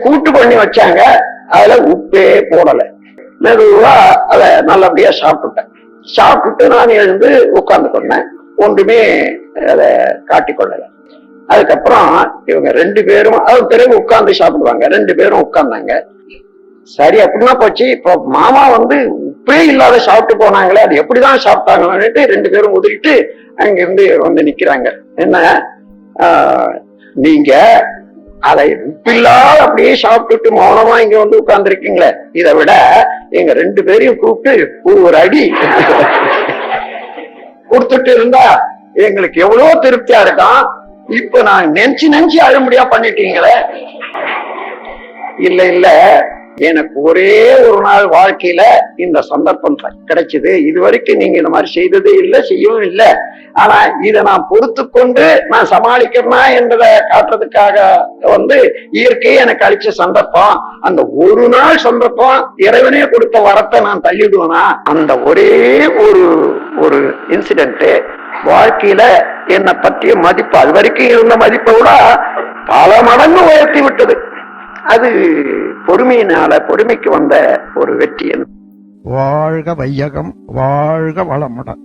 கூட்டு பண்ணி வச்சாங்க. அதுல உப்பே போடல. மெதுவா அதை நல்லபடியா சாப்பிட்டுட்டேன். சாப்பிட்டுட்டு நான் எழுந்து உட்கார்ந்து கொண்டேன். ஒன்றுமே அதை காட்டிக்கொள்ளல. அதுக்கப்புறம் இவங்க 2 பேரும் பிறகு உட்கார்ந்து சாப்பிடுவாங்க. 2 பேரும் உட்கார்ந்தாங்க. சரி அப்படின்னா போச்சு. இப்போ மாமா உப்பே இல்லாத சாப்பிட்டு போனாங்களே, அது எப்படிதான் சாப்பிட்டாங்கன்னு 2 பேரும் உதறிட்டு அங்கிருந்து வந்து நிக்கிறாங்க. என்ன, நீங்க அதை உப்பில்லாத அப்படியே சாப்பிட்டுட்டு மௌனமா இங்க வந்து உட்கார்ந்து இருக்கீங்களே, இதை விட எங்க 2 பேரையும் கூப்பிட்டு ஒரு அடி கொடுத்துட்டு இருந்தா எங்களுக்கு எவ்வளவு திருப்தியா இருக்கான். இப்ப நான் நினைச்சு அழும்படியா பண்ணிட்டீங்களே. இல்ல இல்ல, எனக்கு ஒரே ஒரு நாள் வாழ்க்கையில இந்த சந்தர்ப்பம் கிடைச்சது. இது வரைக்கும் நீங்க இந்த மாதிரி செய்ததே இல்லை, செய்யவும் இல்லை. ஆனா இதை நான் பொறுத்து கொண்டு நான் சமாளிக்கிறேன்னா என்றதை காட்டுறதுக்காக இயற்கையே எனக்கு அளிச்ச சந்தர்ப்பம். அந்த ஒரு நாள் சந்தர்ப்பம் இறைவனே கொடுத்த வரத்தை நான் தள்ளிடுவேனா? அந்த ஒரே ஒரு இன்சிடென்ட் வாழ்க்கையில என்னை பற்றிய மதிப்பு, அது வரைக்கும் இருந்த மதிப்பை விட பல மடங்கு உயர்த்தி விட்டது. அது பொறுமைக்கு வந்த ஒரு வெற்றி. வாழ்க வையகம், வாழ்க வளமுடன்.